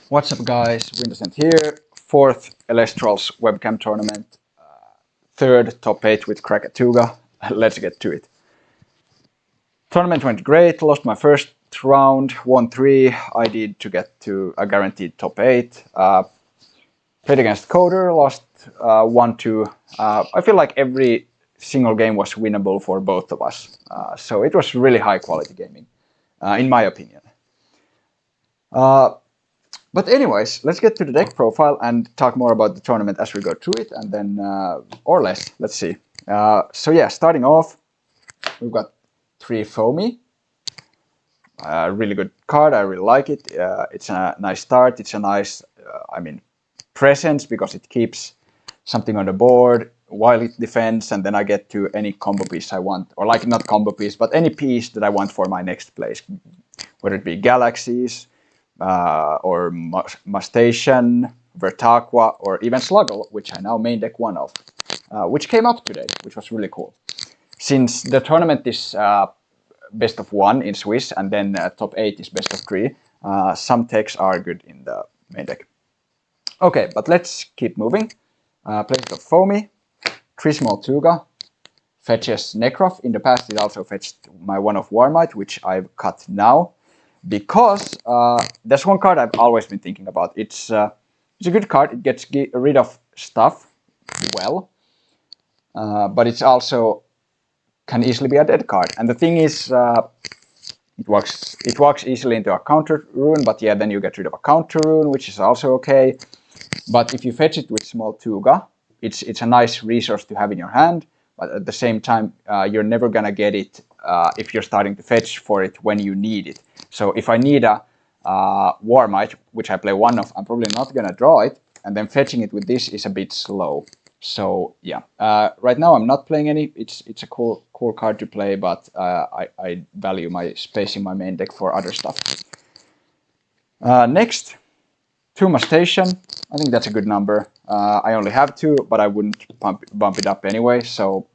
What's up guys, Wintersent here, 4th Elestrals webcam tournament, 3rd top 8 with Krakatuga. Let's get to it. Tournament went great, lost my first round, won 3, I did to get to a guaranteed top 8. Played against Coder, lost 1-2. I feel like every single game was winnable for both of us, so it was really high quality gaming, in my opinion. But anyways, let's get to the deck profile and talk more about the tournament as we go through it, and then, or less, let's see. So yeah, starting off, we've got 3 Foamy. Really good card, I really like it. It's a nice start, it's a nice, presence, because it keeps something on the board while it defends, and then I get to any combo piece I want, or like not combo piece, but any piece that I want for my next place, whether it be Galaxies, or Mustache, Vertaqua, or even Sluggle, which I now main deck one of, which came up today, which was really cool. Since the tournament is best of 1 in Swiss, and then top 8 is best of 3, some techs are good in the main deck. Okay, but let's keep moving. Place of Foamy, Trismol fetches Necrof. In the past it also fetched my one of Warmight, which I've cut now, because there's one card I've always been thinking about. It's a good card, it gets rid of stuff well, but it's also can easily be a dead card. And the thing is, it walks easily into a counter rune, but yeah, then you get rid of a counter rune, which is also okay. But if you fetch it with small Tuga, it's a nice resource to have in your hand, but at the same time, you're never gonna get it if you're starting to fetch for it when you need it. So if I need a Warmight, which I play one of, I'm probably not gonna draw it, and then fetching it with this is a bit slow. So yeah, right now I'm not playing any. It's a cool card to play, but I value my space in my main deck for other stuff. Next, 2 Mustache. I think that's a good number. I only have 2, but I wouldn't bump it up anyway. So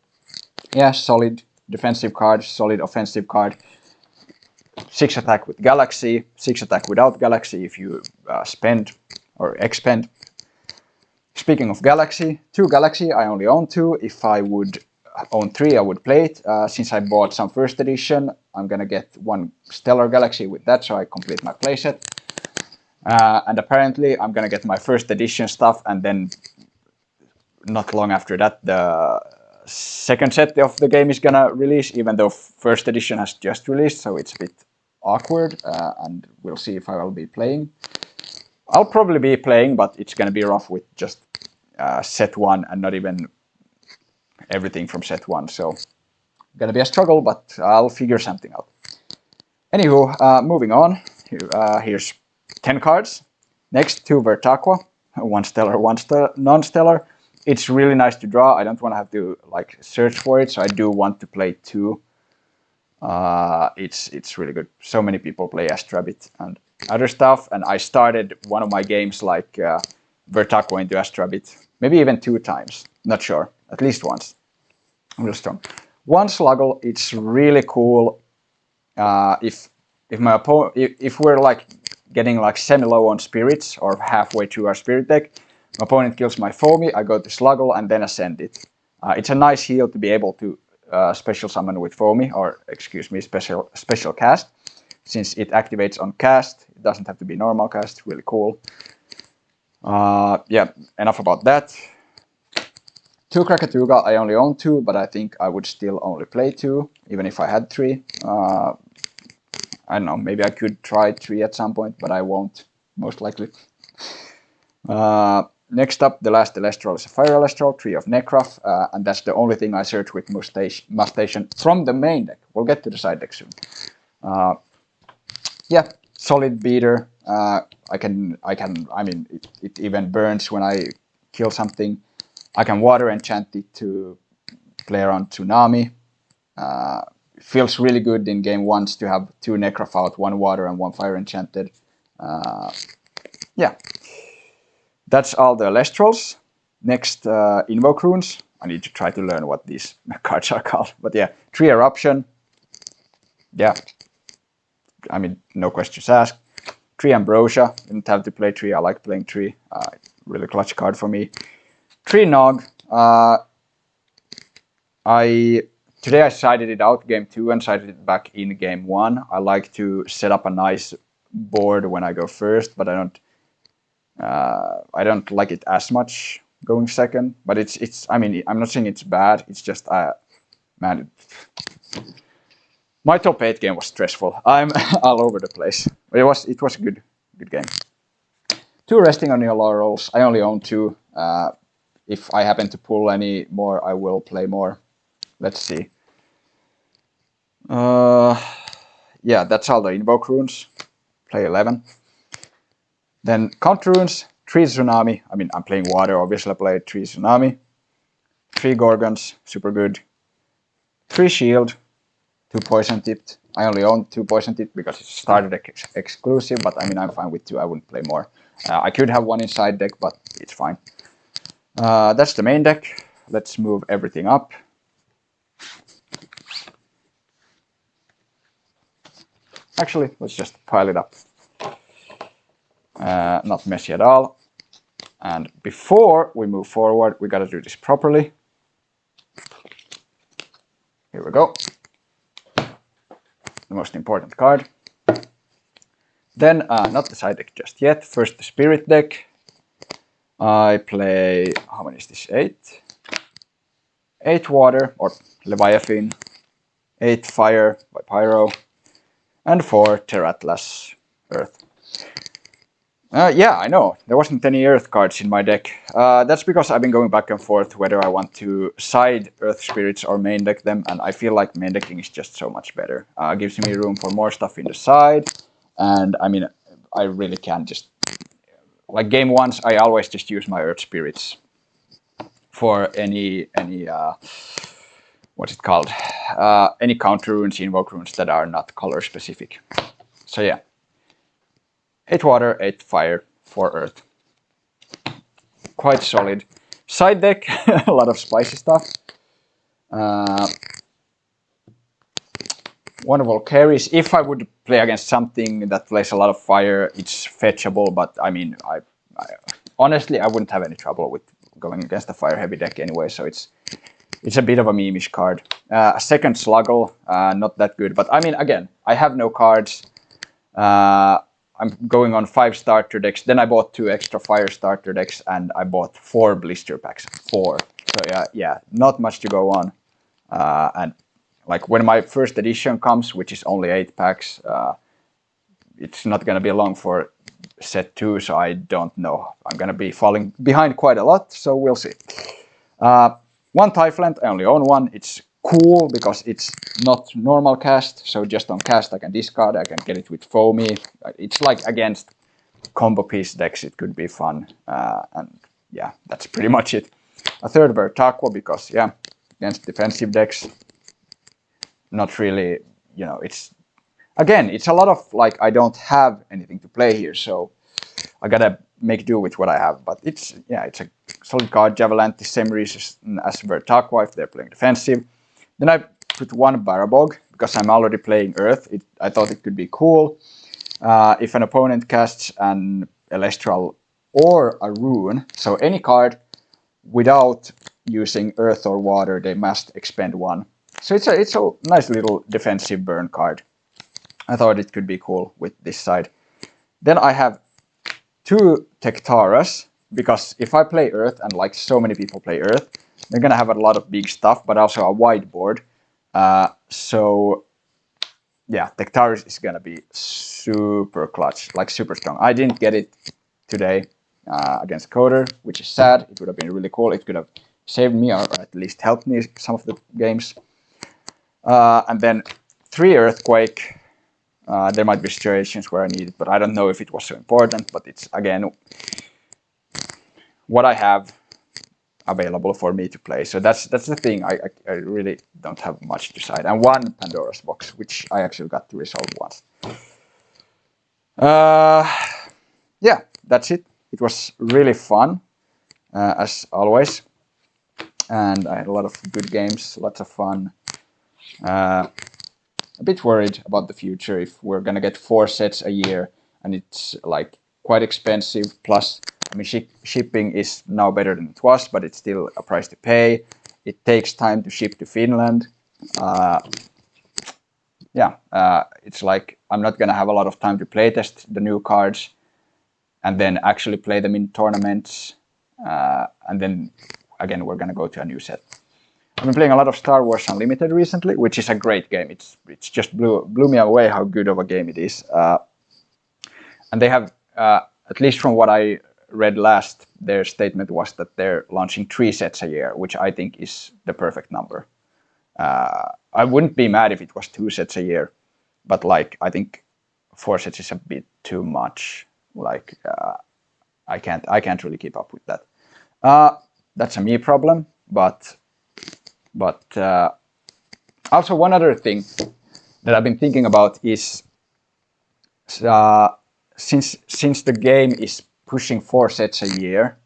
yeah, solid defensive card, solid offensive card. 6 attack with Galaxy, 6 attack without Galaxy if you spend or expend. Speaking of Galaxy, 2 Galaxy, I only own 2. If I would own 3, I would play it. Since I bought some first edition, I'm gonna get 1 Stellar Galaxy with that, so I complete my playset. And apparently I'm gonna get my first edition stuff, and then not long after that the second set of the game is gonna release, even though first edition has just released, so it's a bit awkward, and we'll see if I will be playing. I'll probably be playing, but it's gonna be rough with just set 1 and not even everything from set 1, so gonna be a struggle, but I'll figure something out. Anywho, moving on, here's 10 cards. Next, 2 Vertaqua, 1 stellar, 1 non-stellar. It's really nice to draw. I don't want to have to like search for it, so I do want to play 2. It's really good. So many people play Astrabit and other stuff, and I started one of my games like Vertaqua into Astrabit, maybe even 2 times. Not sure, at least once. Real strong. 1 Sluggle. It's really cool. If my opponent, if we're like getting like semi-low on spirits or halfway through our spirit deck, my opponent kills my Foamy, I go to Sluggle and then ascend it. It's a nice heal to be able to special summon with Foamy, or excuse me, special cast, since it activates on cast. It doesn't have to be normal cast. Really cool. Yeah, enough about that. 2 Krakatuga, I only own 2, but I think I would still only play 2, even if I had 3. I don't know, maybe I could try 3 at some point, but I won't, most likely. Next up, the last Elestral is a Fire Elestral, 3 of Necrof, and that's the only thing I search with Mustache from the main deck. We'll get to the side deck soon. Yeah, solid beater. I mean, it even burns when I kill something. I can water enchant it to play around Tsunami. Feels really good in game 1 to have 2 Necrof out, 1 water and 1 fire enchanted. Yeah, that's all the Elestrals. Next, Invoke runes. I need to try to learn what these cards are called. But yeah, 3 Eruption. Yeah, I mean, no questions asked. 3 Ambrosia, didn't have to play 3, I like playing 3, really clutch card for me. 3 Nog, today I sided it out game 2 and sided it back in game 1. I like to set up a nice board when I go first, but I don't like it as much going second. But it's I mean, I'm not saying it's bad. It's just man, my top 8 game was stressful. I'm all over the place. But it was a good game. 2 resting on your laurels. I only own 2. If I happen to pull any more, I will play more. Let's see. Yeah, that's all the invoke runes. Play 11. Then counter runes, 3 Tsunami. I mean, I'm playing water, obviously I played 3 Tsunami. 3 Gorgons, super good. 3 Shield, 2 Poison Tipped. I only own 2 Poison Tipped because it's starter deck exclusive, but I mean, I'm fine with 2, I wouldn't play more. I could have 1 inside deck, but it's fine. That's the main deck. Let's move everything up. Actually, let's just pile it up. Not messy at all. And before we move forward, we gotta do this properly. Here we go. The most important card. Then, not the side deck just yet. First the spirit deck. I play, how many is this? 8? 8 water, or Leviathan. 8 fire by Pyro. And 4 Terratlas, earth. Yeah, I know. There wasn't any Earth cards in my deck. That's because I've been going back and forth whether I want to side Earth Spirits or main deck them, and I feel like main decking is just so much better. Gives me room for more stuff in the side, and I mean, I really can just... Like game 1s, I always just use my Earth Spirits for any what's it called? Any counter runes, invoke runes that are not color specific. So yeah. 8 water, 8 fire, 4 earth. Quite solid. Side deck, a lot of spicy stuff. Wonderful carries. If I would play against something that plays a lot of fire, it's fetchable, but I mean, honestly, I wouldn't have any trouble with going against a fire heavy deck anyway, so it's a bit of a meme-ish card. A second Sluggle, not that good, but I mean, again, I have no cards. I'm going on 5 starter decks. Then I bought 2 extra fire starter decks, and I bought 4 blister packs. 4. So yeah, not much to go on. And like when my first edition comes, which is only 8 packs, it's not gonna be long for set 2, so I don't know. I'm gonna be falling behind quite a lot, so we'll see. 1 Typhlant, I only own 1. It's cool because it's not normal cast, so just on cast I can discard, I can get it with foamy. It's like against combo piece decks, it could be fun. And yeah, that's pretty much it. A 3rd Vertakwa because yeah, against defensive decks, not really, you know, it's again, it's a lot of like I don't have anything to play here, so I gotta make do with what I have. But it's a solid card. Javalanti, same reason as Vertakwa if they're playing defensive. Then I put 1 Barabog because I'm already playing Earth. I thought it could be cool. If an opponent casts an Elestral or a rune, so any card without using Earth or Water, they must expend 1. So it's a nice little defensive burn card. I thought it could be cool with this side. Then I have 2 Tektaras, because if I play Earth, and like so many people play Earth, they're gonna have a lot of big stuff, but also a wide board. So yeah, Tektaris is gonna be super clutch, like super strong. I didn't get it today against Coder, which is sad. It would have been really cool. It could have saved me or at least helped me some of the games. And then 3 Earthquake. There might be situations where I need it, but I don't know if it was so important. But it's, again, what I have available for me to play. So that's the thing. I really don't have much to decide. And 1 Pandora's box, which I actually got to resolve once. Yeah, that's it. It was really fun, as always. And I had a lot of good games, lots of fun. A bit worried about the future if we're gonna get 4 sets a year. and it's like quite expensive. Plus, I mean, shipping is now better than it was, but it's still a price to pay. It takes time to ship to Finland. It's like I'm not gonna have a lot of time to playtest the new cards, and then actually play them in tournaments, and then again we're gonna go to a new set. I've been playing a lot of Star Wars Unlimited recently, which is a great game. It's just blew me away how good of a game it is. And they have, at least from what I read last, their statement was that they're launching 3 sets a year, which I think is the perfect number. I wouldn't be mad if it was 2 sets a year, but like I think 4 sets is a bit too much. Like I can't really keep up with that. That's a me problem, but also one other thing that I've been thinking about is since the game is pushing 4 sets a year,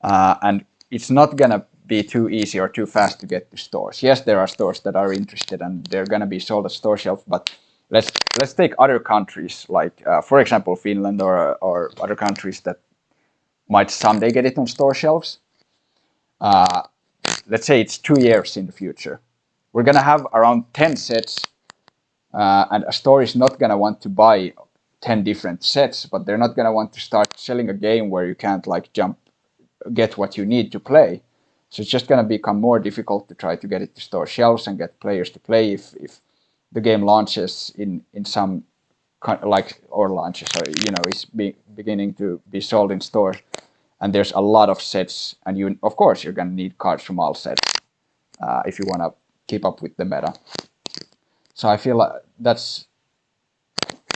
and it's not gonna be too easy or too fast to get to stores. Yes, there are stores that are interested and they're gonna be sold at store shelf, but let's take other countries like, for example, Finland or other countries that might someday get it on store shelves. Let's say it's 2 years in the future. We're gonna have around 10 sets, and a store is not gonna want to buy 10 different sets, but they're not gonna want to start selling a game where you can't like get what you need to play. So it's just gonna become more difficult to try to get it to store shelves and get players to play if the game launches in some launches, or is beginning to be sold in stores, and there's a lot of sets, and of course you're gonna need cards from all sets if you want to keep up with the meta. So I feel like that's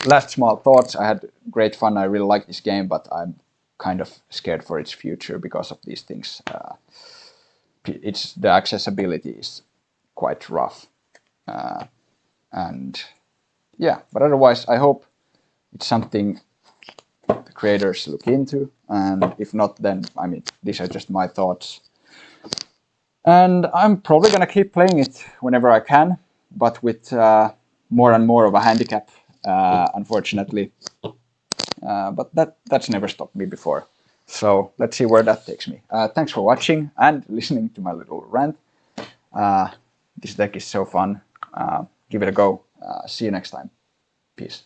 last small thoughts. I had great fun. I really like this game, but I'm kind of scared for its future because of these things. The accessibility is quite rough, and yeah. But otherwise, I hope it's something the creators look into, and if not, then I mean, these are just my thoughts. And I'm probably gonna keep playing it whenever I can, but with more and more of a handicap, unfortunately. But that's never stopped me before. So let's see where that takes me. Thanks for watching and listening to my little rant. This deck is so fun. Give it a go. See you next time. Peace.